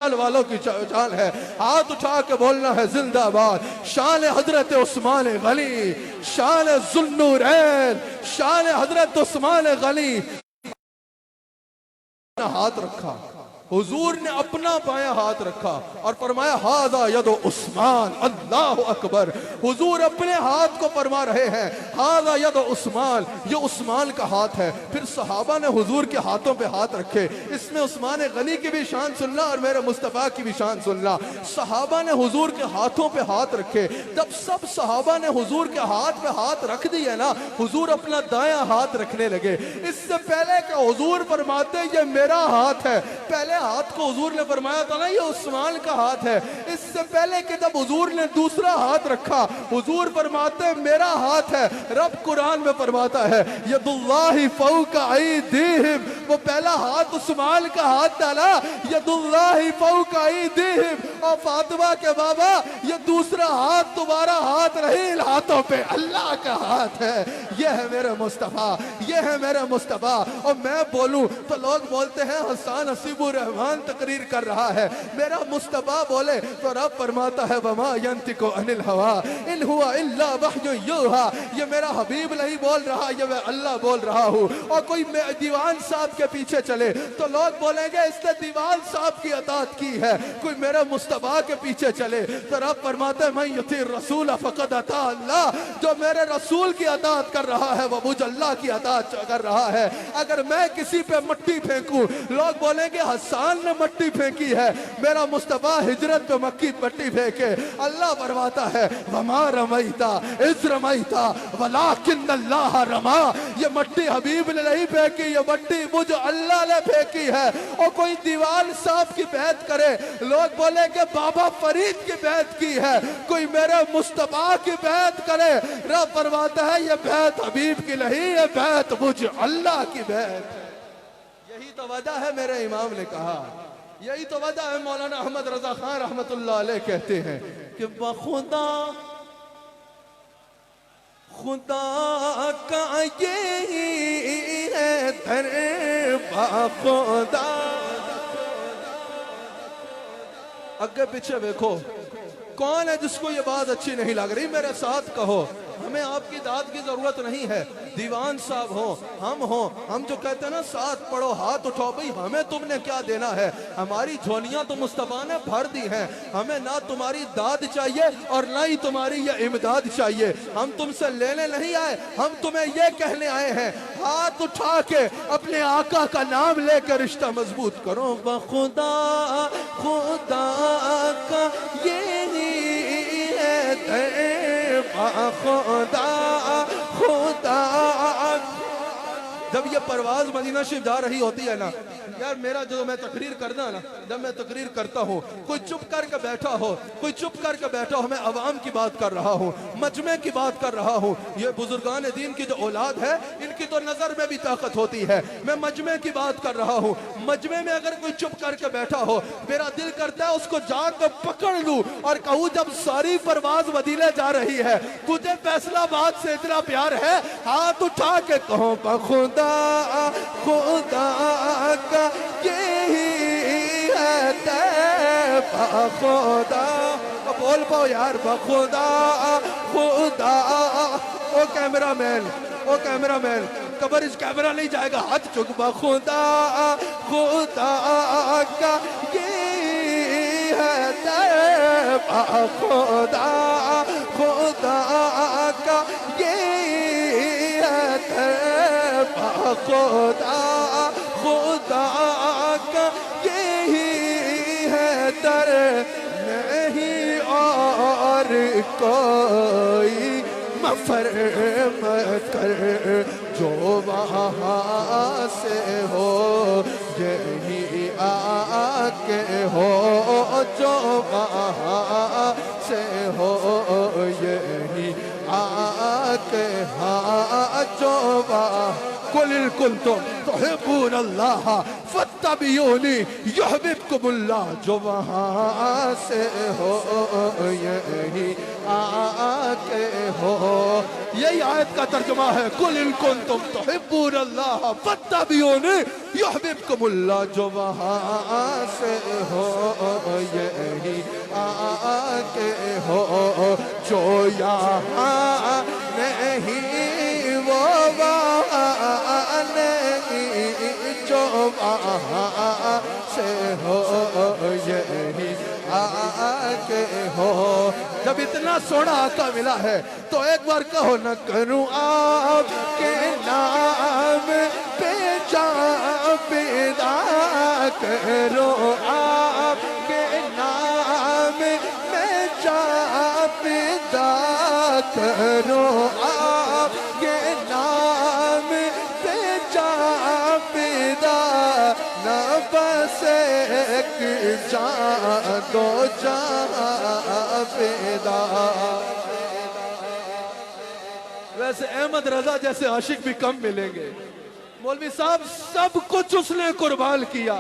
والوں کی چال ہے. ہاتھ اٹھا کے بولنا ہے زندہ باد. شان حضرت عثمان غنی، شان ذوالنورین، شان حضرت عثمان غنی. ہاتھ رکھا، حضور نے اپنا بایاں ہاتھ رکھا اور فرمایا ھذا ید عثمان. اللہ اکبر. حضور اپنے ہاتھ کو فرما رہے ہیں ھذا ید عثمان، یہ عثمان کا ہاتھ ہے. پھر صحابہ نے حضور کے ہاتھوں پہ ہاتھ رکھے. اس میں عثمان غنی کی بھی شان سننا اور میرے مصطفیٰ کی بھی شان سننا. صحابہ نے حضور کے ہاتھوں پہ ہاتھ رکھے. جب سب صحابہ نے حضور کے ہاتھ پہ ہاتھ رکھ دیے نا، حضور اپنا دایاں ہاتھ رکھنے لگے. اس سے پہلے کہ حضور فرماتے یہ میرا ہاتھ ہے، پہلے ہاتھ کو حضور نے فرمایا تھا نا یہ عثمان کا ہاتھ ہے. اس سے پہلے کہ جب حضور نے دوسرا ہاتھ رکھا، حضور فرماتے میرا ہاتھ ہے. رب قرآن میں فرماتا ہے ید اللہ فوق ایدیہم، وہ پہلا ہاتھ عثمان کا ہاتھ ڈالا ید اللہ فوق ایدیہم. اور فاطمہ کے بابا یہ دوسرا ہاتھ تمہارا ہاتھ نہیں، ان ہاتھوں پہ اللہ کا ہاتھ ہے. یہ ہے میرے مصطفیٰ، یہ ہے میرے مصطفیٰ. اور میں بولوں تو لوگ بولتے ہیں حسان حسیب الرحمان تقریر کر رہا ہے. میرا مصطفیٰ بولے تو رب فرماتا ہے وما ینطق عن الہوى ان هو الا وحی یوحی. یہ میرا حبیب نہیں بول رہا، یہ میں اللہ بول رہا ہوں. اور کوئی دیوان صاحب کے پیچھے چلے تو لوگ بولیں گے اس نے دیوان صاحب کی اطاعت کی ہے. کوئی میرے مصطفیٰ کے پیچھے چلے تو رب فرماتا ہے من یطیع الرسول فقد اطاع اللہ. جو میرے رسول کی اطاعت کر رہا ہے وہ مجھ اللہ کی اطاعت کر رہا ہے. اگر میں کسی پہ مٹی پھینکوں لوگ بولیں گے حسان نے مٹی پھینکی ہے، میرا مصطفیٰ ہجرت پہ مٹی پھینکے. اللہ فرماتا ہے وما رمیتا اذ رمیتا ولکن اللہ رما. یہ مٹی حبیب نے نہیں پھینکی، یہ مٹی مجھ اللہ نے پھینکی ہے. اور کوئی دیوان صاحب کی بیعت کرے لوگ بولیں کہ بابا فرید کی بیعت کی ہے. کوئی میرے مصطفیٰ کی بیعت کرے رب فرماتا ہے یہ بیعت حبیب کی نہیں، یہ بیعت مجھ اللہ کی بیعت. یہی تو وجہ ہے میرے امام نے کہا، یہی تو وجہ ہے مولانا احمد رضا خان رحمت اللہ علیہ کہتے ہیں کہ بخدا خدا کا یہی ہے در بخدا. اگے پیچھے دیکھو کون ہے جس کو یہ بات اچھی نہیں لگ رہی میرے ساتھ کہو. ہمیں آپ کی داد کی ضرورت نہیں ہے. دیوان صاحب ہوں ہم جو کہتے ہیں نا ساتھ پڑھو ہاتھ اٹھاؤ، بھئی ہمیں تم نے کیا دینا ہے؟ ہماری جھولیاں تو مصطفیٰ نے بھر دی ہیں. ہمیں نہ تمہاری داد چاہیے اور نہ ہی تمہاری یہ امداد چاہیے. ہم تم سے لینے نہیں آئے، ہم تمہیں یہ کہنے آئے ہیں ہاتھ اٹھا کے اپنے آقا کا نام لے کر رشتہ مضبوط کرو. بخدا خدا کا یہی ہے خدا خدا. جب یہ پرواز مدینہ شریف جا رہی ہوتی ہے نا یار، میرا جو میں تقریر کرنا نا، جب میں تقریر کرتا ہوں کوئی چپ کر کے بیٹھا ہو، کوئی چپ کر کے بیٹھا ہو، میں عوام کی بات کر رہا ہوں، مجمع کی بات کر رہا ہوں. یہ بزرگان دین کی جو اولاد ہے ان کی تو نظر میں بھی طاقت ہوتی ہے. میں مجمع کی بات کر رہا ہوں. مجمع میں اگر کوئی چپ کر کے بیٹھا ہو میرا دل کرتا ہے اس کو جا کے پکڑ لوں اور کہوں جب ساری پرواز مدینے جا رہی ہے تجھے فیصلہ آباد سے اتنا پیار ہے ہاتھ اٹھا کے کہو بخدا خدا کا یہی ہے بخدا. بول پاؤ یار بخدا خدا. او کیمرہ مین قبر اس کیمرہ نہیں جائے گا، ہاتھ چک. بخدا خدا کا یہی ہے بخدا خدا کا یہی ہے خدا خدا کا یہی ہے در نہیں اور کوئی مفر کر جو وہاں سے ہو یہی آکے ہو، جو وہاں سے ہو یہی آکے ہاں جو وہاں. قل ان کنتم تحبون اللہ फत्तबियूनी युहब्बुकुमुल्लाह, जो वहाँ से हो यही आके हो। यही आयत का तर्जुमा है, कुल इन कुंतुम तुहिब्बूनल्लाह फत्तबियूनी युहब्बुकुमुल्लाह, जो वहाँ से हो यही आके हो। जो यहाँ नहीं वो वहाँ नहीं, जो वहाँ से हो यही आके हो। जब इतना सोना आका मिला है तो एक बार कहो न करूं आपके नाम पे जान पैदा, करो आपके नाम में जान पैदा, करो आपके नाम पे जान पैदा, न बस एक जान दो जान पैदा। वैसे अहमद रजा जैसे आशिक भी कम मिलेंगे। मौलवी साहब सब कुछ उसने कुर्बान किया,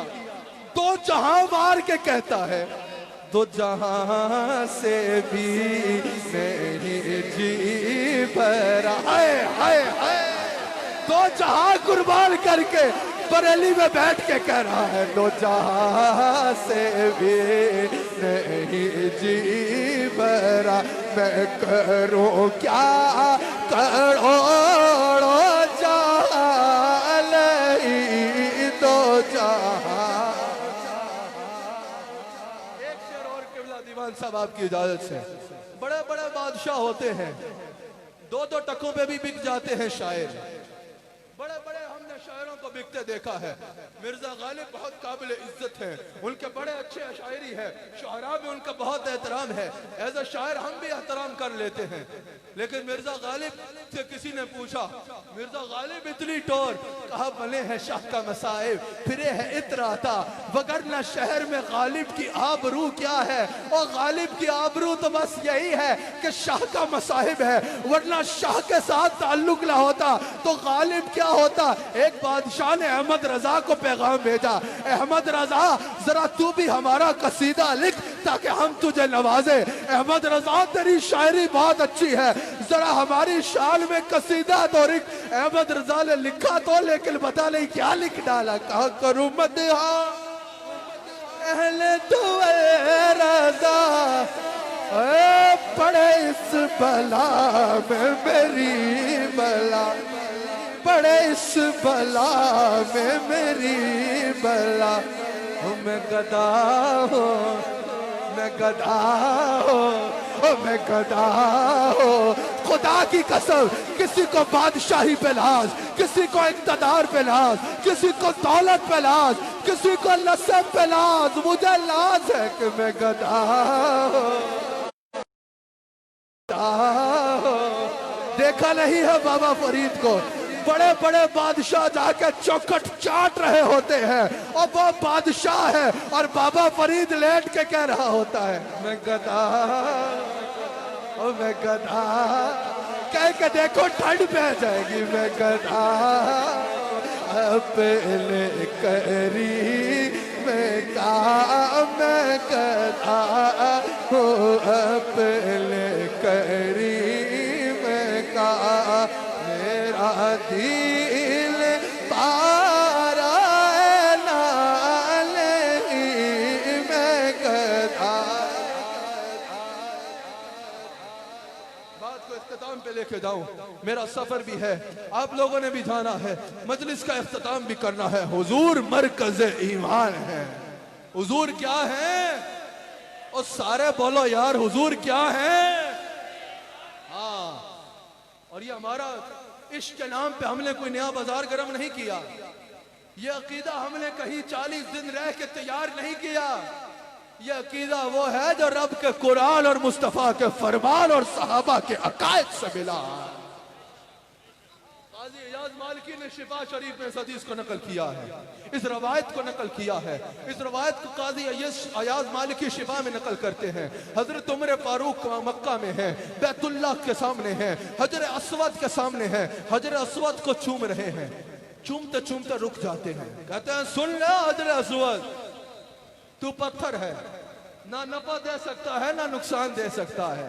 दो जहां मार के कहता है, दो जहां से भी नहीं जी भरा। हाय हाय हाय, दो जहां कुर्बान करके बरेली में बैठ के कह रहा है, दो जहां से भी नहीं जी भरा। मैं करूं क्या करोड़ों जहां लई दो जहां। एक शेर और किबला दीवान साहब आपकी इजाजत से। बड़े बड़े बादशाह होते हैं, दो दो टकों पे भी बिक जाते हैं शायर। बड़े बड़े हमने शायरों को बिकते देखा है। मिर्जा गालिब बहुत काबिल इज्जत है, उनके बड़े अच्छे शायरी है, शुअरा में उनका बहुत एहतराम है। एज अ शायर हम भी एहतराम कर लेते हैं। लेकिन मिर्जा गालिब से किसी ने पूछा, मिर्जा गालिब इतनी टोर, कहा बने हैं शाह का मसाइब, फिरे है इतराता, वगरना शहर में गालिब की आबरू क्या है। और गालिब की आबरू तो बस यही है कि शाह का मसाहिब है, वरना शाह के साथ ताल्लुक ना होता तो गालिब क्या होता। एक बादशाह ने अहमद रजा को पैगाम भेजा, अहमद रजा जरा तू भी हमारा कसीदा लिख ताकि हम तुझे नवाजे। अहमद रजा तेरी शायरी बहुत अच्छी है, जरा हमारी शान में कसीदा तो लिख। अहमद रजा ने लिखा तो, लेकिन बता नहीं क्या लिख डाला। कहा करूं मदहा अहले दुए रजा, पड़े इस बला में मेरी बला, पड़े इस बला में मेरी बला। मैं गदा हो, मैं गदा हो, मैं गदा हो। खुदा की कसम, किसी को बादशाही पे लाज, किसी को इक़्तिदार पे लाज, किसी को दौलत पे लाज, किसी को नस्ब पे लाज, मुझे लाज है कि मैं गदा हो। देखा नहीं है बाबा फरीद को, बड़े बड़े बादशाह जाके चौखट चाट रहे होते हैं और वो बादशाह है और बाबा फरीद लेट के कह रहा होता है मैं गधा, ओ मैं गधा। कह के देखो ठंड पे जाएगी। मैं गधा पहले करी मैं काम, मैं गधा हो पहले करी मैं का। मेरा दिल पारा नाले मैं गधा। बात को इख्तिताम पे लेके जाऊं, मेरा सफर भी है, आप लोगों ने भी जाना है, मजलिस का इख्तिताम भी करना है। हुजूर मरकज़ ईमान है। हुजूर क्या है? और सारे बोलो यार हुजूर क्या है? हाँ, और ये हमारा इश्क के नाम पे हमने कोई नया बाजार गर्म नहीं किया। ये अकीदा हमने कहीं 40 दिन रह के तैयार नहीं किया। ये अकीदा वो है जो रब के कुरान और मुस्तफ़ा के फरमान और सहाबा के अकायद से मिला। काज़ी इयाज़ मालिकी ने शिफा शरीफ में इस हदीस को नकल किया है, इस रवायत को नकल किया है। इस रवायत को काज़ी इयाज़ मालिकी शिफा में नकल करते हैं। हजरत उमर फारूक मक्का में है, बैतुल्लाह के सामने है, हजर अस्वद के सामने है, हजर अस्वद को चूम रहे हैं। चूमते चूमते रुक जाते हैं, कहते हैं सुन ले हजर अस्वद, तू पत्थर है, ना नफा दे सकता है ना नुकसान दे सकता है।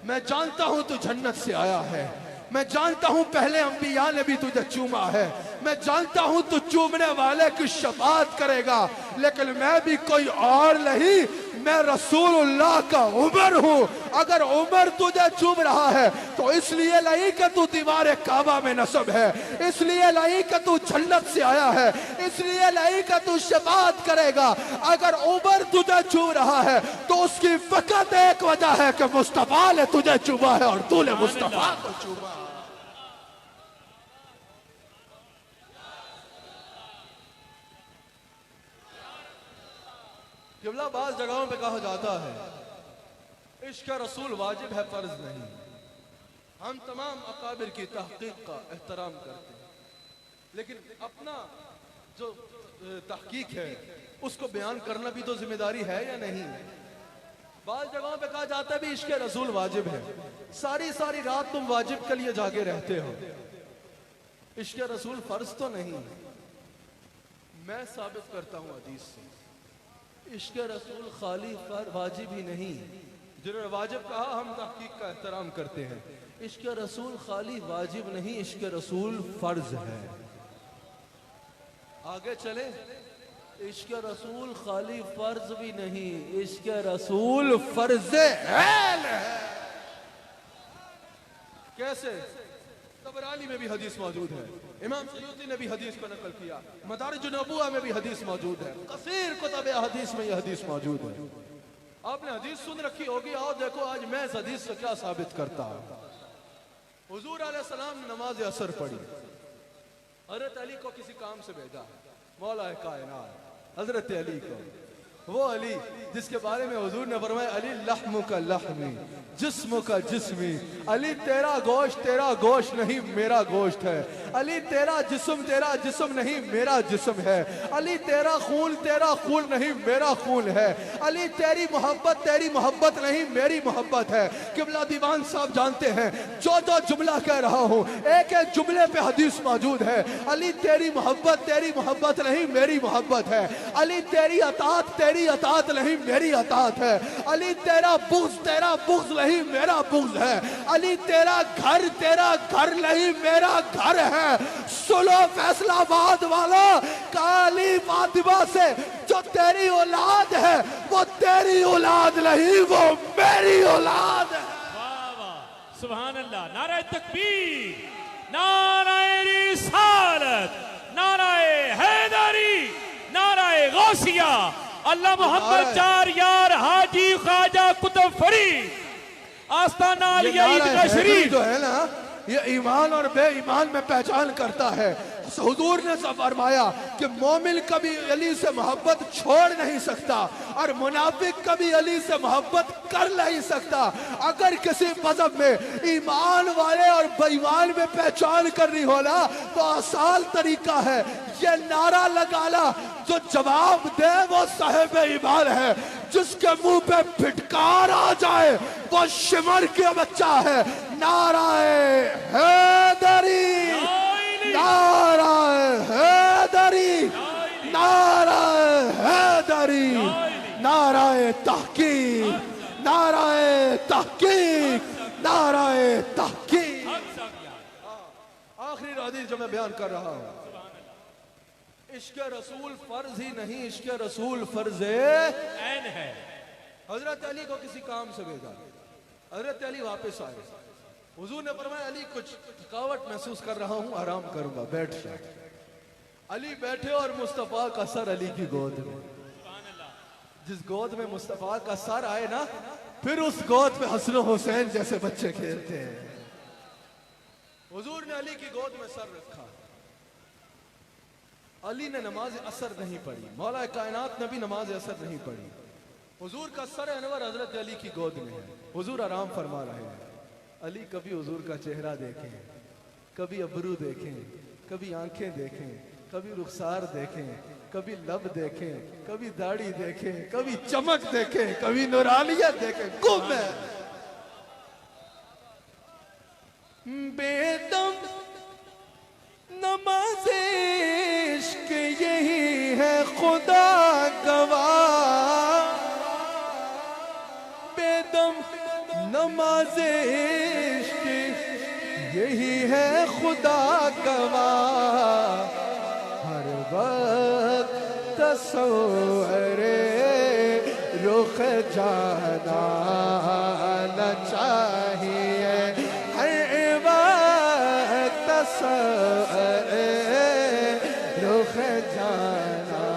मैं जानता हूं तू जन्नत से आया है, मैं जानता हूं पहले अंबिया ने भी तुझे चूमा है, मैं जानता हूं तू चूमने वाले की शफाअत करेगा, लेकिन मैं भी कोई और नहीं, मैं रसूलुल्लाह का उमर हूं। अगर उमर तुझे चूम रहा है तो इसलिए नहीं कि तू दीवार काबा में नस्ब है, इसलिए नहीं कि तू जन्नत से आया है, इसलिए नहीं कि तू शफाअत करेगा। अगर उमर तुझे चूम रहा है तो उसकी फकत एक वजह है कि मुस्तफा ने तुझे चूमा है और तूने मुस्तफा को चूमा। किबला बाज़ जगहों पे कहा जाता है इश्क रसूल वाजिब है, फर्ज नहीं। हम तमाम अकाबिर की तहकीक का एहतराम करते हैं, लेकिन अपना जो तहकीक है उसको बयान करना भी तो जिम्मेदारी है या नहीं। बाज़ जगहों पे कहा जाता है भी इश्क रसूल वाजिब है, सारी सारी रात तुम वाजिब के लिए जागे रहते हो, इश्क रसूल फर्ज तो नहीं। मैं साबित करता हूं हदीस से, इश्क रसूल खाली वाजिब ही नहीं, जिन्होंने वाजिब कहा हम तहकीक का एहतराम करते हैं। इश्क रसूल खाली वाजिब नहीं, इश्क रसूल फर्ज है। आगे चले, इश्क रसूल खाली फर्ज भी नहीं, इश्क रसूल फर्ज है। कैसे? तबरानी में भी हदीस मौजूद है, इमाम सयूती ने भी हदीस को नकल किया, मदारिज नबुवा में भी हदीस मौजूद है, कसीर कुतुब हदीस में यह हदीस मौजूद है। आपने हदीस सुन रखी होगी, आओ देखो आज मैं इस हदीस से क्या साबित करता हूं। हुजूर अलैहिस्सलाम ने नमाज असर पढ़ी, हजरत अली को किसी काम से भेजा, मौला कायनात हजरत अली को, वो अली जिसके बारे में हुजूर ने फरमाया अली लहमु का लहमी जिस्म का जिस्मी, अली तेरा गोश्त नहीं मेरा गोश्त है, अली तेरा जिस्म नहीं मेरा जिस्म है, अली तेरा खून नहीं मेरा खून है, अली तेरी मोहब्बत नहीं मेरी मोहब्बत है। किबला दीवान साहब जानते हैं जो जुमला कह रहा हूं एक एक जुमले पे हदीस मौजूद है। अली तेरी मोहब्बत नहीं मेरी मोहब्बत है, अली तेरी अतात नहीं मेरी अतात है, अली तेरा बुग़्ज़ नहीं मेरा बुग़्ज़ है, अली तेरा घर नहीं मेरा घर है। सुनो फैसलाबाद वाला, काली फातिमा से जो तेरी औलाद है वो तेरी औलाद नहीं, वो मेरी औलाद है। वाह वाह, सुभान अल्लाह। नारे तकबीर, नारे रिसालत, नारे हैदरी, नारे गौसिया, अल्लाह मोहम्मद चार यार हाजी ख्वाजा कुतुब फरीद आस्ताना अली शरीफ जो है ना, ये ईमान और बेईमान में पहचान करता है। हुजूर ने फरमाया कि मोमिन कभी अली से मोहब्बत छोड़ नहीं सकता और मुनाफिक कभी अली से मोहब्बत कर नहीं सकता। अगर किसी मजहब में ईमान वाले और बेईमान में पहचान करनी हो ना तो आसान तरीका है, ये नारा लगाना जो जवाब दे वो साहिब ईमान है, जिसके मुंह पे फिटकार आ जाए वो शिमर के बच्चा है। नाराए हैदरी, नाराए हैदरी, नाराए हैदरी, नाराए तहकीक, नाराए तहकीक, नाराए तहकीक। आखिरी हदीस जो मैं बयान कर रहा हूं, इश्क रसूल फर्ज ही नहीं, इश्क रसूल फर्ज ऐन है। हजरत अली को किसी काम से भेजा, हजरत अली वापस आए, हुजूर ने फरमाया अली कुछ थकावट महसूस कर रहा हूं, आराम करूंगा, बैठ जा। अली बैठे और मुस्तफा का सर अली की गोद में, जिस गोद में मुस्तफा का सर आए ना, फिर उस गोद पे हसन हुसैन जैसे बच्चे खेलते हैं। हुजूर ने अली की गोद में सर रखा, अली ने नमाज असर नहीं पढ़ी, मौला कायनात ने भी नमाज असर नहीं पढ़ी। हुजूर का सर अनवर हजरत अली की गोद में है, हुजूर आराम फरमा रहे हैं। अली कभी हुजूर का चेहरा देखें, कभी अबरू देखें, कभी आंखें देखें, कभी रुखसार देखें, कभी लब देखें, कभी दाढ़ी देखें, कभी चमक देखें, कभी नूरानियत देखें, गुम है। बेदम نماز عشق یہی ہے خدا گواہ، بے دم نماز عشق یہی ہے خدا گواہ، ہر وقت تصور رخ جانا نہ چاہیے، ہر وقت تصور رخ جانا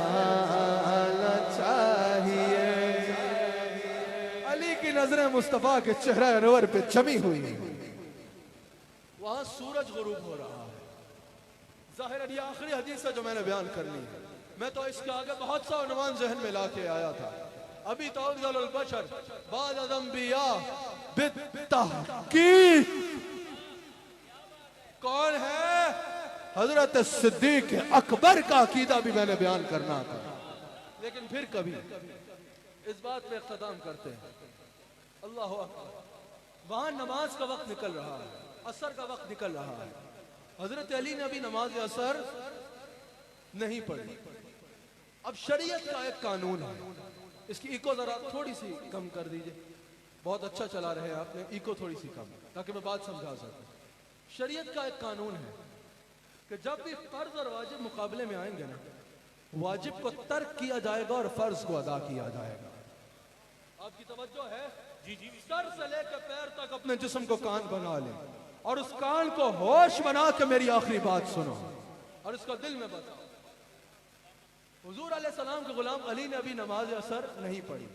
نہ چاہیے۔ علی کی نظریں مصطفیٰ کے چہرہ انور پہ جمی ہوئی، وہاں سورج غروب ہو رہا ہے۔ ظاہر یہ آخری حدیث ہے جو میں نے بیان کرنی ہے، میں تو اس کے آگے بہت سا عنوان ذہن میں لا کے آیا تھا۔ ابھی تو افضل البشر بعد الانبیاء بالتحقیق کون ہے؟ حضرت صدیق اکبر کا عقیدہ بھی میں نے بیان کرنا تھا، لیکن پھر کبھی اس بات پہ اختتام کرتے ہیں۔ اللہ اکبر، وہاں نماز کا وقت نکل رہا ہے، عصر کا وقت نکل رہا ہے۔ حضرت علی نے ابھی نماز عصر نہیں پڑھی۔ اب شریعت کا ایک قانون ہے، اس کی ایکو ذرا تھوڑی سی کم کر دیجئے، بہت اچھا چلا رہے ہیں آپ نے، ایکو تھوڑی سی کم تاکہ میں بات سمجھا سکوں۔ شریعت کا ایک قانون ہے کہ جب بھی فرض اور واجب مقابلے میں آئیں گے نا، واجب کو ترک کیا جائے گا اور فرض کو ادا کیا جائے گا۔ آپ کی توجہ ہے؟ سر سے لے کے پیر تک اپنے جسم کو کان بنا لیں اور اس کان کو ہوش بنا کے میری آخری بات سنو اور اس کو دل میں بتاؤ۔ حضور علیہ السلام کے غلام علی نے ابھی نماز عصر نہیں پڑھی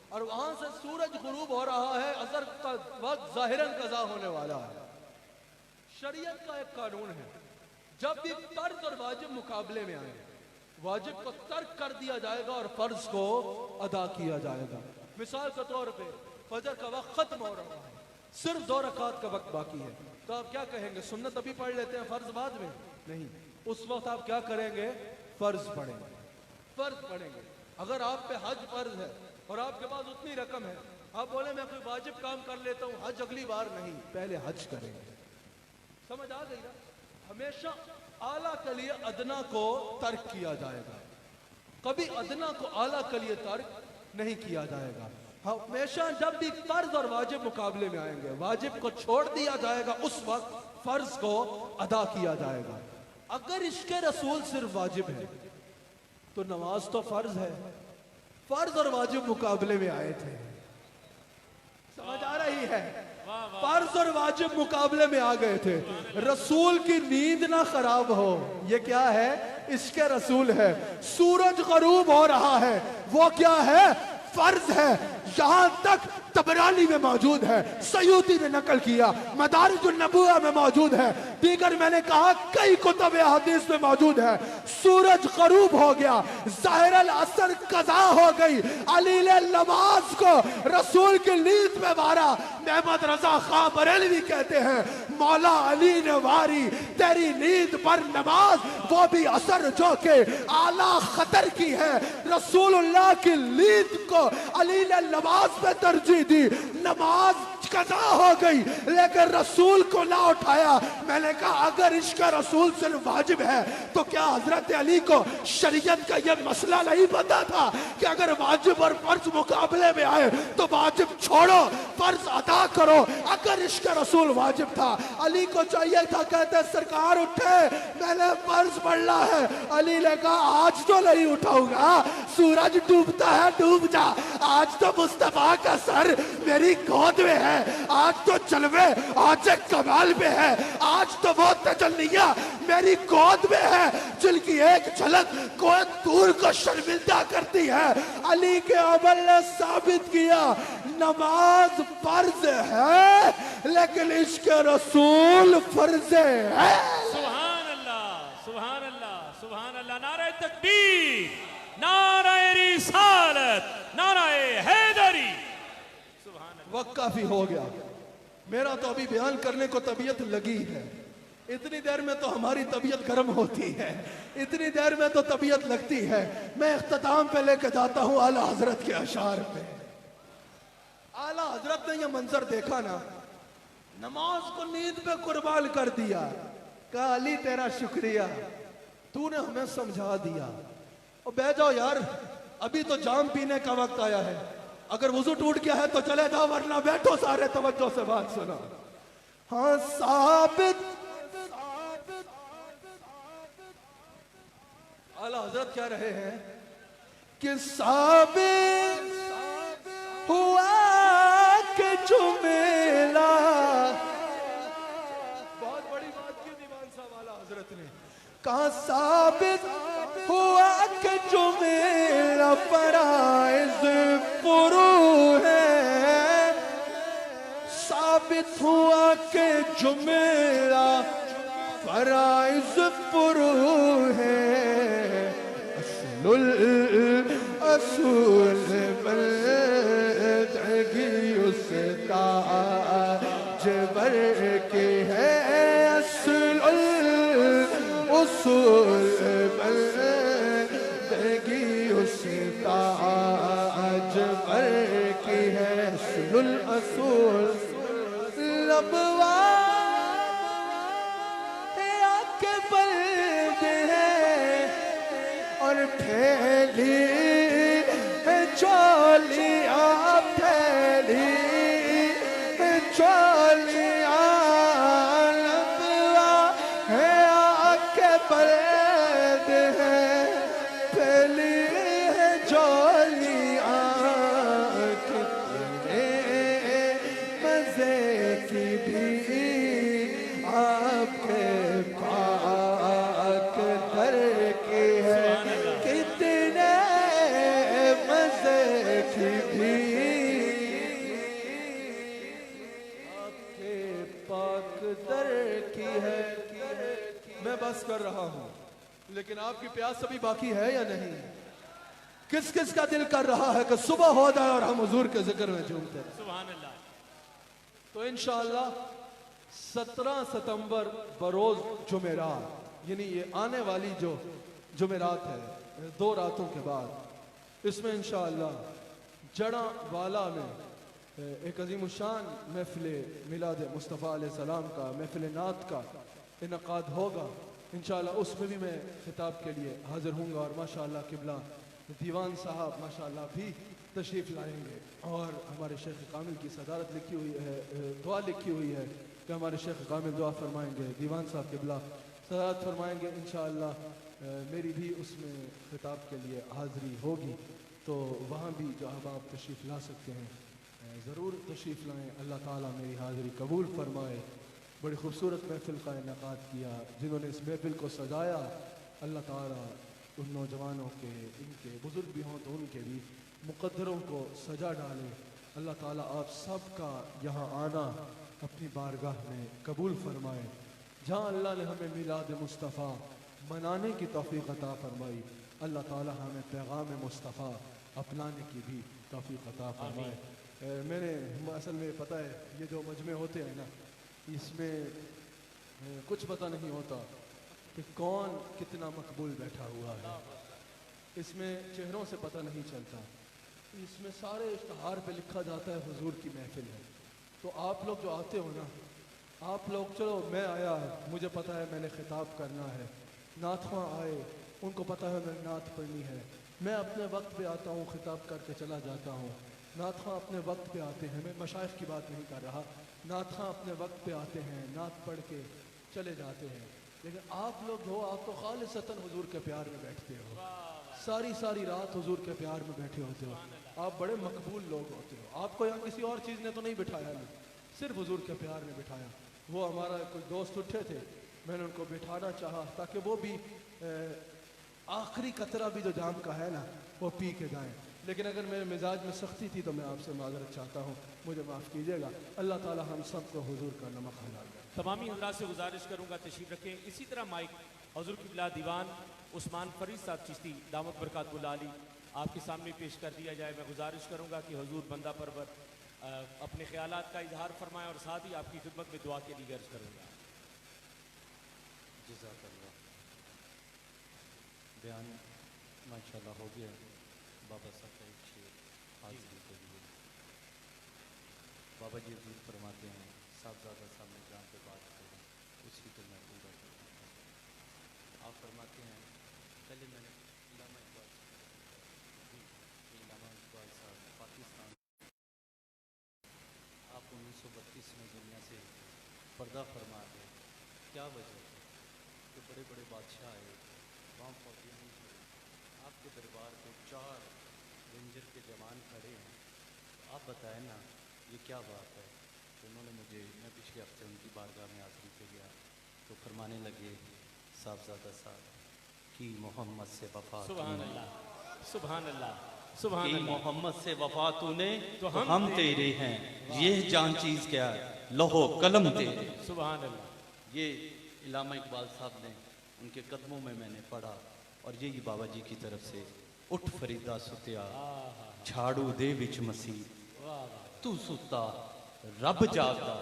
اور وہاں سے سورج غروب ہو رہا ہے، عصر کا وقت ظاہراً قضا ہونے والا ہے۔ شریعت کا ایک قانون ہے، جب بھی فرض اور واجب مقابلے میں آئیں، واجب کو ترک کر دیا جائے گا اور فرض کو ادا کیا جائے گا۔ مثال کے طور پہ فجر کا وقت ختم ہو رہا ہے، صرف 2 رکعت کا وقت باقی ہے، تو آپ کیا کہیں گے؟ سنت ابھی پڑھ لیتے ہیں، فرض بعد میں؟ نہیں، اس وقت آپ کیا کریں گے؟ فرض پڑھیں گے، فرض پڑھیں گے۔ اگر آپ پہ حج فرض ہے اور آپ کے پاس اتنی رقم ہے، آپ بولے میں کوئی واجب کام کر لیتا ہوں، حج اگلی بار نہیں، پہلے حج کریں گے۔ سمجھ آ گئی نا؟ ہمیشہ اعلیٰ کے لیے ادنا کو ترک کیا جائے گا، کبھی ادنا کو اعلیٰ کے لیے ترک نہیں کیا جائے گا۔ ہمیشہ جب بھی فرض اور واجب مقابلے میں آئیں گے، واجب کو چھوڑ دیا جائے گا، اس وقت فرض کو ادا کیا جائے گا۔ اگر عشق رسول صرف واجب ہے تو نماز تو فرض ہے، فرض اور واجب مقابلے میں آئے تھے، سمجھ آ رہی ہے؟ فرض اور واجب مقابلے میں آ گئے تھے۔ رسول کی نیند نہ خراب ہو، یہ کیا ہے؟ عشق رسول ہے۔ سورج غروب ہو رہا ہے، وہ کیا ہے؟ فرض ہے۔ یہاں تک طبرانی میں موجود ہے، سیوطی نے نقل کیا، مدارج النبوہ میں موجود ہے، دیگر میں نے کہا کئی کتب حدیث میں موجود ہے۔ سورج غروب ہو گیا، ظاہر العصر قضا ہو گئی، علی نے نماز کو رسول کی نیند میں مارا۔ محمد رضا خان بریلوی کہتے ہیں مولا علی نے واری تیری نیند پر نماز، وہ بھی عصر جو کہ اعلیٰ خطر کی ہے۔ رسول اللہ کی نیند کو علی نے نماز پہ ترجیح دی، نماز قضا ہو گئی لیکن رسول کو نہ اٹھایا۔ میں نے کہا اگر عشق رسول صرف واجب ہے تو کیا حضرت علی کو شریعت کا یہ مسئلہ نہیں پتا تھا کہ اگر واجب اور فرض مقابلے میں آئے تو واجب چھوڑو، فرض ادا کرو؟ اگر عشق رسول واجب تھا، علی کو چاہیے تھا، کہتے سرکار اٹھے، میں نے فرض پڑھنا ہے۔ علی نے کہا آج تو نہیں اٹھاؤں گا، سورج ڈوبتا ہے ڈوب جا، آج تو مصطفیٰ کا سر میری گود میں ہے، آج تو جلوے آج کمال میں ہے، آج تو وہ تجلیہ میری گود میں ہے جن کی ایک جھلک کوئی دور کو شرمندہ کرتی ہے۔ علی کے عمل نے ثابت کیا نماز فرض ہے لیکن عشق رسول فرض ہے۔ سبحان اللہ، سبحان اللہ، سبحان اللہ، نعرہ تکبیر، نعرہ رسالت، نعرہ حیدری۔ وقت کافی ہو گیا، میرا تو ابھی بیان کرنے کو طبیعت لگی ہے، اتنی دیر میں تو ہماری طبیعت گرم ہوتی ہے، اتنی دیر میں تو طبیعت لگتی ہے۔ میں اختتام پہ لے کے جاتا ہوں اعلیٰ حضرت کے اشعار پہ۔ اعلیٰ حضرت نے یہ منظر دیکھا نا، نماز کو نیند پہ قربان کر دیا، कहा अली तेरा शुक्रिया, तूने हमें समझा दिया। और बैठ जाओ यार, अभी तो जाम पीने का वक्त आया है। अगर वुजू टूट गया है तो चले जाओ, वरना बैठो सारे, तवज्जो से बात सुनो। हाँ साबित आला हजरत कह रहे हैं कि साबित हुआ कि जो मेला, बहुत बड़ी बात की दीवान साहब आला हजरत ने कहा, साबित हुआ कि जो मेरा फराइज पुरू है, साबित हुआ कि जो मेरा फराइज पुरू है, असलुल असूल बल्दगी उसका जबर के है, असलुल उसूल बल्दगी उसका जबर की है, असलुल असूल लबवा के बल्द है और फैली है चोलियां, फैली है चोलियां, लबवा है आके बल्द है, फैली है चोलियां, कितने मजे की भी आपके पाक दर के है, कितने मजे की भी आपके पाक दर की है। मैं बस कर रहा हूँ, लेकिन आपकी प्यास अभी बाकी है या नहीं? किस किस का दिल कर रहा है कि सुबह हो जाए और हम हुजूर के जिक्र में झूमते हैं? सुभान अल्लाह। तो इंशाअल्लाह 17 सितंबर बरोज जुमेरात, यानी ये आने वाली जो जुमेरात है 2 रातों के बाद, इसमें इंशाअल्लाह जड़ा वाला में एक अजीमुशान महफिल मिलाद मुस्तफ़ा अलैहिस्सलाम का, महफिल नात का इनकाद होगा इंशाअल्लाह। उसमें भी मैं खिताब के लिए हाजिर हूँगा और माशाअल्लाह किबला दीवान साहब माशाअल्लाह भी तशरीफ़ लाएंगे। और हमारे शेख कामिल की सदारत लिखी हुई है, दुआ लिखी हुई है कि हमारे शेख कामिल दुआ फरमाएंगे, दीवान साहब किबला सदारत फरमाएंगे इंशाअल्लाह। मेरी भी उसमें खिताब के लिए हाज़िरी होगी, तो वहाँ भी जो अहबाब तशरीफ़ ला सकते हैं ज़रूर तशरीफ़ लाएँ। अल्लाह ताला मेरी हाज़िरी कबूल फरमाए। बड़ी खूबसूरत महफिल का इनकाद किया, जिन्होंने इस महफिल को सजाया, अल्लाह ताला उन नौजवानों के, इनके बुज़ुर्ग भी हों तो उनके भी मुक़द्दरों को सजा डाले। अल्लाह ताला आप सब का यहाँ आना अपनी बारगाह में कबूल फरमाए। जहाँ अल्लाह ने हमें मिलाद मुस्तफ़ा मनाने की तौफ़ीक़ अता फरमाई, अल्लाह ताला हमें पैगाम मुस्तफ़ा अपनाने की भी तौफ़ीक़ अता फरमाए। मैंने असल में पता है ये जो मजमे होते हैं ना, इसमें कुछ पता नहीं होता कि कौन कितना मकबूल बैठा हुआ है, इसमें चेहरों से पता नहीं चलता। इसमें सारे इश्तहार पे लिखा जाता है हुजूर की महफिल है। तो आप लोग जो आते हो ना, आप लोग, चलो मैं आया, मुझे पता है मैंने खिताब करना है, नातख़्वां आए उनको पता है मैंने नात पढ़नी है, मैं अपने वक्त पे आता हूँ, खिताब करके चला जाता हूँ। नातख़्वां अपने वक्त पे आते हैं, मैं मशाइख की बात नहीं कर रहा, नातख़्वां अपने वक्त पे आते हैं, नात पढ़ के चले जाते हैं। लेकिन आप लोग हो, आप तो खालिसतन हुजूर के प्यार में बैठते हो, सारी सारी रात हुजूर के प्यार में बैठे होते हो, आप बड़े मकबूल लोग होते हो। आपको यहाँ किसी और चीज़ ने तो नहीं बिठाया, नहीं, सिर्फ हुजूर के प्यार में बिठाया। वो हमारा कोई दोस्त उठे थे, मैंने उनको बिठाना चाहा ताकि वो भी आखिरी कतरा भी जो जाम का है ना वो पी के जाएं। लेकिन अगर मेरे मिजाज में सख्ती थी तो मैं आपसे माजरत चाहता हूँ, मुझे माफ़ कीजिएगा। अल्लाह ताला हम सब को हुजूर का नमक हलाल करे। तमामी हजरात से गुजारिश करूँगा तशरीफ़ रखें। इसी तरह माइक हजूर किबला दीवान उस्मान फरीद साहब चिश्ती दामत बरकातुल आली आपके सामने पेश कर दिया जाए। मैं गुजारिश करूँगा कि हुजूर बंदा परवर अपने ख्यालात का इजहार फरमाएं और साथ ही आपकी खिदमत में दुआ के लिए गर्ज करूँगा। जज़ाकल्लाह। बयान माशाल्लाह हो गया। बाबा साहब का एक शेर हाजिरी के लिए बाबा जी हजूर फरमाते हैं, साहबजादा सामने जान पे बात करें, उसी को मैं पूरा करता हूँ। आप फरमाते हैं, पहले मैंने इल्लामा इकबाल साहब पाकिस्तान, आप 1932 में दुनिया से पर्दा फरमा गए। क्या वजह है कि बड़े बड़े बादशाह आए, वहाँ फौजियाँ नहीं खड़े, आपके दरबार पे 4 रेंजर के जवान खड़े हैं, आप बताएं ना ये क्या बात है। तो उन्होंने मुझे, मैं पिछले हफ्ते उनकी बारगाह में हाज़िरी पे गया तो फरमाने लगे, साहबजादा साहब कि मोहम्मद से वफा सुभान तूने, अल्लाह, सुभान अल्लाह, सुभान कि अल्लाह। मोहम्मद से वफा तूने तो तो हम हम तेरे हैं, ये जान चीज़ क्या है, लहो कलम तेरे। सुभान अल्लाह। ये इल्लामा इकबाल साहब ने, उनके कदमों में मैंने पढ़ा, और यही बाबा जी की तरफ से, उठ फरीदा सुतिया झाड़ू दे विच मसीह, तू सुता रब जागदा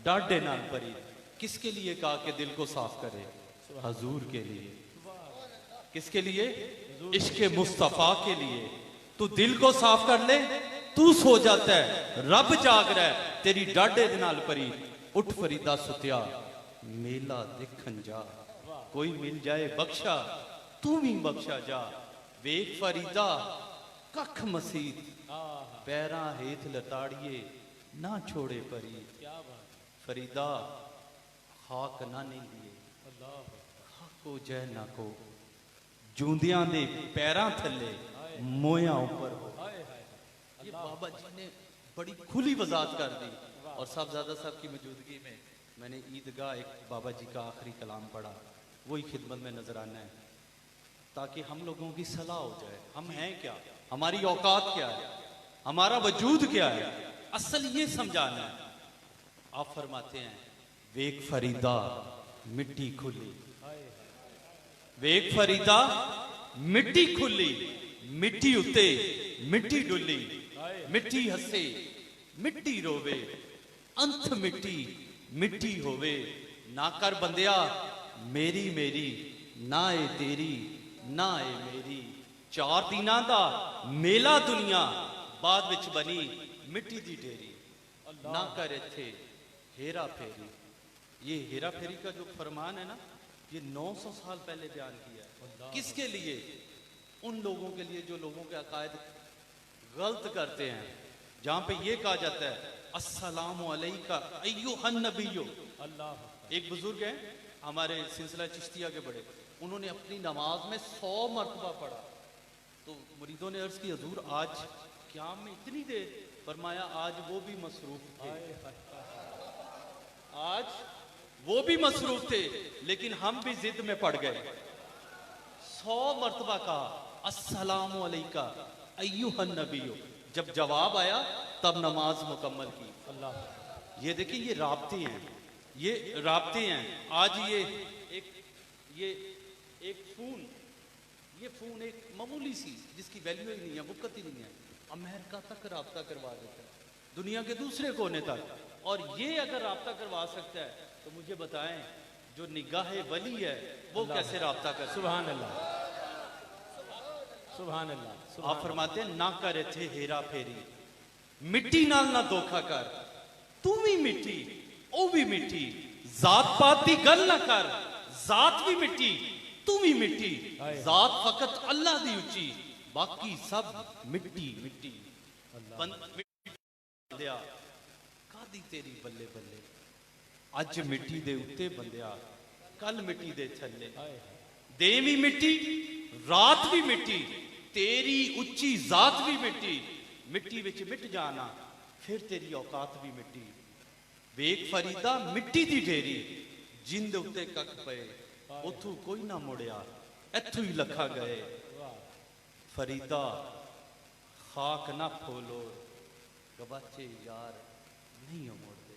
डाडे नाल परी। किसके लिए कहा कि दिल को साफ करे? हजूर के लिए। किसके लिए? इश्क मुस्तफ़ा के लिए। तू दिल को साफ कर ले, तू सो जाता है, रब जाग रहा है, तेरी डाडे दे नाल परी। उठ फरीदा सुतिया मेला देखन जा, कोई मिल जाए बख्शा, तू भी बख्शा जा। वेख फरीदा कख मसीत, पैरा हेथ लताड़िए ना छोड़े परी। फरीदा खाक ना नहीं दिए, खाको जय ना को, जूंदियां दे पैरां थले मोया ऊपर हो। ये बाबा जी ने बड़ी खुली वजात कर दी। और साहबजादा साहब की मौजूदगी में मैंने ईदगाह एक बाबा जी का आखिरी कलाम पढ़ा, वही खिदमत में नजर आना है, ताकि हम लोगों की सलाह हो जाए, हम हैं क्या, हमारी औकात क्या है, हमारा वजूद क्या है, असल ये समझाना है। आप फरमाते हैं, वेख फरीदा मिट्टी खुली, वेख फरीदा मिट्टी खुली, मिट्टी उते मिट्टी डुली, मिट्टी हसे मिट्टी रोवे, अंत मिट्टी मिट्टी होवे। ना कर बंदिया मेरी मेरी, ना ए तेरी ना ए मेरी। 4 दिनां दा मेला दुनिया, बाद विच बनी मिट्टी दी ढेरी। ना कर इत्थे हेरा फेरी। ये हेरा फेरी का जो फरमान है ना, ये 900 साल पहले बयान किया है। किसके लिए? उन लोगों के लिए जो लोगों के अकायद गलत करते हैं, जहां पे ये कहा जाता है अस्सलामु अलैका अय्युहन नबिय्यो। एक बुजुर्ग हैं हमारे सिलसिला चिश्तिया के बड़े, उन्होंने अपनी नमाज में 100 मरतबा पढ़ा। तो मुरीदों ने अर्ज की, हजूर आज क्या में इतनी देर? फरमाया आज वो भी मसरूफ थे, आज वो भी मसरूफ थे, लेकिन हम भी जिद में पड़ गए। 100 मरतबा कहा अस्सलामु अलैका अय्युहन नबिय्यो। जब जवाब आया तब नमाज मुकम्मल की। ये देखिए, ये राब्ते हैं, ये राब्ते हैं। आज ये एक फोन, ये फोन एक मामूली सी जिसकी वैल्यू ही नहीं है, वक़्त ही नहीं है, अमेरिका तक राब्ता करवा देता है, दुनिया के दूसरे कोने तक। और ये अगर राब्ता करवा सकता है तो मुझे बताएं जो निगाह वली है वो कैसे राब्ता कर? सुभान अल्लाह, सुभान अल्लाह। आप फरमाते हैं, ना करे थे हेरा फेरी, मिट्टी नाल ना धोखा कर, तू भी मिट्टी ओ भी मिट्टी। जात पात दी गल ना कर, जात भी मिट्टी तू भी मिट्टी। जात फकत अल्लाह दी उची, बाकी सब मिट्टी मिट्टी। बंदिया कादी तेरी बल्ले बल्ले, अज मिट्टी दे उत्ते बंदिया कल मिट्टी दे थल्ले। दे भी मिट्टी रात भी मिट्टी, तेरी उच्ची जात भी मिट्टी। मिट्टी विच मिट जाना फिर तेरी औकात भी मिट्टी। वेख फरीदा मिट्टी दी ढेरी, जिंद उत्ते कख पए, उथू कोई ना मुड़िया, इथू ही लखा गए। फरीदा खाक ना फोलो, गवाचे यार नहीं हो मोड़ते।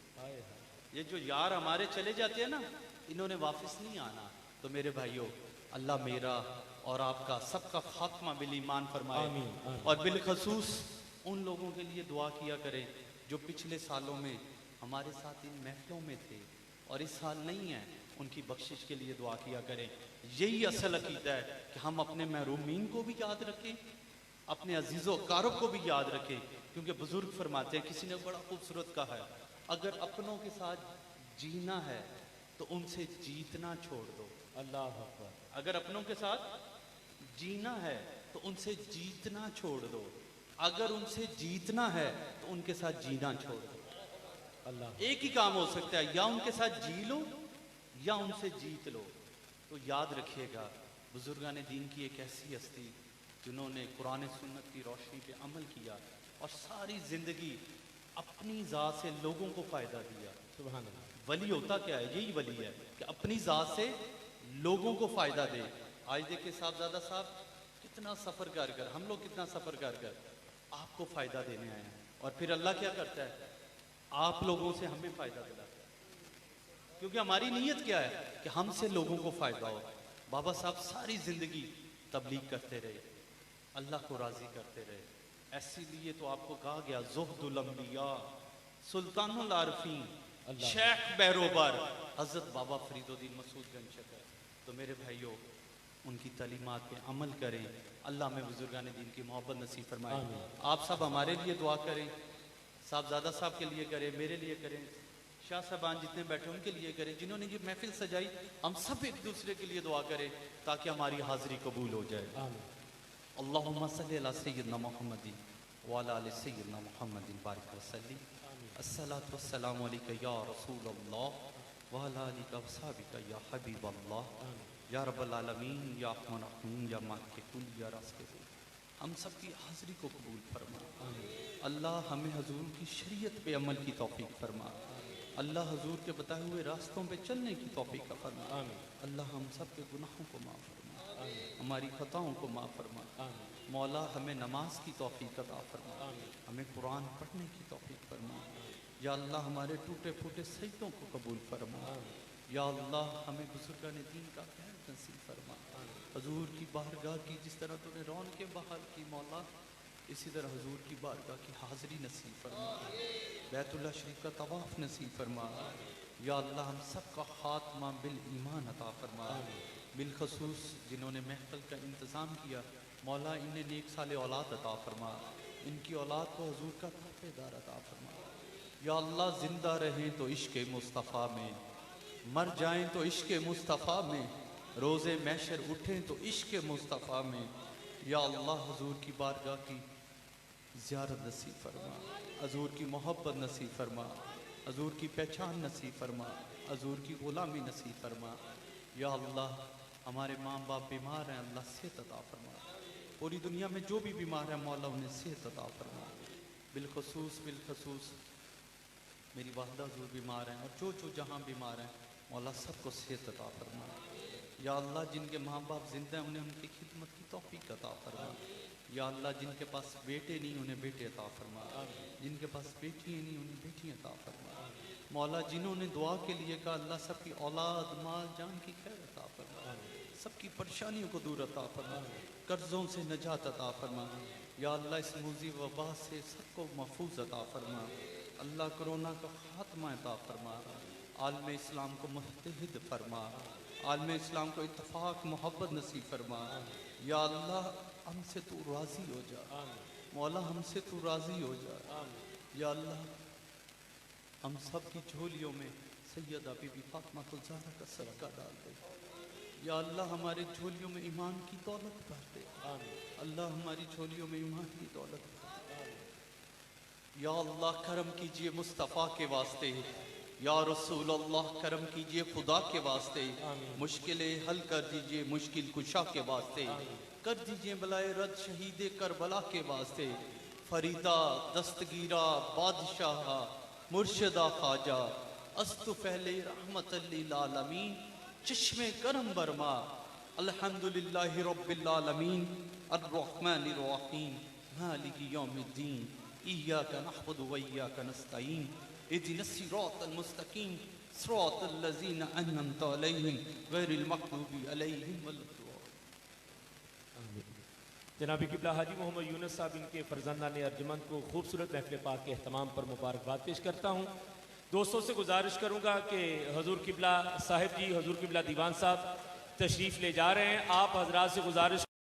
ये जो यार हमारे चले जाते हैं ना, इन्होंने वापस नहीं आना। तो मेरे भाइयों, अल्लाह मेरा और आपका सबका खात्मा बिल ईमान फरमाए। और बिलखसूस उन लोगों के लिए दुआ किया करें जो पिछले सालों में हमारे साथ इन महफिलों में थे और इस साल नहीं है, उनकी बख्शिश के लिए दुआ किया करें। यही असल अकीदा है कि हम अपने महरूमीन को भी याद रखें, अपने अजीज़ो कारब को भी याद रखें। क्योंकि बुजुर्ग फरमाते हैं, किसी ने बड़ा खूबसूरत कहा है, अगर अपनों के साथ जीना है तो उनसे जीतना छोड़ दो। अल्लाह अकबर। अगर अपनों के साथ जीना है तो उनसे जीतना छोड़ दो, अगर उनसे जीतना है तो उनके साथ जीना छोड़ दो। अल्लाह। एक ही काम हो सकता है, या उनके साथ जी लो या उनसे जीत लो। तो याद रखिएगा, बुजुर्गान दीन की एक ऐसी हस्ती जिन्होंने कुरान सुन्नत की रोशनी पे अमल किया और सारी जिंदगी अपनी ज़ात से लोगों को फायदा दिया। सुभान अल्लाह। वली होता क्या है? यही वली है कि अपनी ज़ात से लोगों को फायदा दे। आज देखिए साहबजादा साहब कितना सफ़र कर कर, हम लोग कितना सफ़र कर कर आपको फ़ायदा देने आए हैं, और फिर अल्लाह क्या करता है? आप लोगों से हमें फ़ायदा दिलाता है, क्योंकि हमारी नीयत क्या है कि हमसे लोगों को फ़ायदा हो। बाबा साहब सारी ज़िंदगी तबलीग करते रहे, अल्लाह को राज़ी करते रहे। इसीलिए तो आपको कहा गया ज़ुहदुल अंबिया सुल्तानुल आरिफीन शेख बैरोबर हज़रत बाबा फरीदुद्दीन मसूद गंज शकर। तो मेरे भाइयों, उनकी तालीमात पे अमल करें। अल्लाह में बुजुर्गान दीन की मोहब्बत नसीब फरमाए। आप सब हमारे लिए दुआ करें, साहबजादा साहब के लिए करें, मेरे लिए करें, शाह साहबान जितने बैठे उनके लिए करें, जिन्होंने ये महफिल सजाई। हम सब एक दूसरे के लिए दुआ करें ताकि हमारी हाज़िरी कबूल हो जाए। अल्लाहुम्मा सल्ली अला सय्यिदना मुहम्मदिन व अला आलि सय्यिदना मुहम्मदिन बारिक वसल्लिम। अस्सलातु वस्सलामु अलैका या रसूलल्लाह व अला आलिका व सहबिका या हबीबल्लाह या रब्बल आलमीन या रहमान रहीम या मालिक कुल या राज़िक़। हम सब की हाज़िरी को कबूल फरमा। अल्लाह हमें हुज़ूर की शरीयत पे अमल की तौफीक फरमा। अल्लाह हुज़ूर के बताए हुए रास्तों पे चलने की तौफीक फरमा। अल्लाह हम सब के गुनाहों को माफ़ फरमा, हमारी खताओं को माफ़ फरमा। मौला हमें नमाज की तौफीक अता फरमा, हमें कुरान पढ़ने की तौफीक फरमा। या अल्लाह हमारे टूटे फूटे सजदों को कबूल फरमा। या अल्लाह हमें बुजुर्गान दीन का खैर नसीब फरमा। हुजूर की बारगाह की जिस तरह तूने रौनक बहाल की मौला, इसी तरह हुजूर की बारगाह की हाज़िरी नसीब फरमा, बैतुल्लाह शरीफ का तवाफ़ नसीब फरमा। या अल्लाह हम सब का खात्मा बिल ईमान अता फरमा। बिलखसूस जिन्होंने महफिल का इंतज़ाम किया, मौला इन्हें नेक साले औलाद अता फरमा, इनकी औलाद को हुजूर का ताबेदार अता फरमा। या अल्लाह ज़िंदा रहें तो इश्क़ मुस्तफ़ा में, मर जाएं तो इश्क़ मुस्तफ़ा में, रोज़े महशर उठें तो इश्क़ मुस्तफ़ा में। या अल्लाह हुजूर की बारगाह की ज़ियारत नसीब फरमा, हुजूर की मोहब्बत नसीब फरमा, हुजूर की पहचान नसीब फरमा, हुजूर की ग़ुलामी नसीब फरमा। या अल्लाह हमारे माँ बाप बीमार हैं, अल्लाह सेहत अता फरमा। पूरी दुनिया में जो भी बीमार है मौला उन्हें सेहत अता फरमा। बिलखसूस मेरी वालदा हुजूर बीमार हैं, और जो जहाँ बीमार हैं मौला सबको सेहत अता फरमा। या अल्लाह जिनके माँ बाप जिंदा हैं उन्हें उनकी खिदमत की तौफीक अता फरमा। या अल्लाह जिनके पास बेटे नहीं उन्हें बेटे अता फरमा, जिनके पास बेटियाँ नहीं उन्हें बेटियाँ अता फरमा। मौला जिन्होंने दुआ के लिए कहा, अल्लाह सबकी औलाद माल जान की खैर अता फरमा, सबकी परेशानियों को दूर अता फरमा, कर्ज़ों से नजात अता फरमा। या अल्लाह इस मूज़ी वबा से सबको महफूज अता फरमा। अल्लाह कोरोना का ख़ात्मा अता फरमा, आलम इस्लाम को मुत्तहिद फरमा, आलम इस्लाम को इत्तफ़ाक़ मोहब्बत नसीब फरमा। या अल्लाह हमसे तू राज़ी हो जा, मौला हमसे तू राज़ी हो जा। या अल्लाह हम सब की झोलियों में सैयदा बीबी फातिमा ज़हरा का सदका डाल दे। या अल्लाह हमारे झोलियों में ईमान की दौलत भर दे। अल्लाह हमारी झोलियों में ईमान की दौलत भर दे। या अल्लाह करम कीजिए मुस्तफ़ा के वास्ते, या रसूल अल्लाह करम कीजिए खुदा के वास्ते, मुश्किलें हल कर दीजिए मुश्किल कुशा के वास्ते, कर दीजिए बलाए रद शहीद करबला के वास्ते। फरीदा दस्तगीरा बादशाह मुर्शिदा ख्वाजा अस्तु पहले रहमत लिल आलमीन, चश्मे करम बरमा, अल्हम्दुलिल्लाहि रब्बिल आलमीन, अर्रहमानिर रहीम, मालिकि यौमिद्दीन, इय्याका नअबुदु व इय्याका नस्तईन, इहदिनस सिरातल मुस्तकीम, सिरातल लज़ीना अनअमता अलैहिम गैरिल मग़दूबि अलैहिम वलद्दालिन। जनाब क़िबला हाजी मोहम्मद यूनुस साहब इनके फ़र्जंदान अर्जुमंद को खूबसूरत महफ़िल पाक के अहतमाम पर मुबारकबाद पेश करता हूँ। दोस्तों से गुजारिश करूँगा कि हुज़ूर क़िबला साहिब जी, हुज़ूर क़िबला दीवान साहब तशरीफ़ ले जा रहे हैं। आप हज़रात से गुजारिश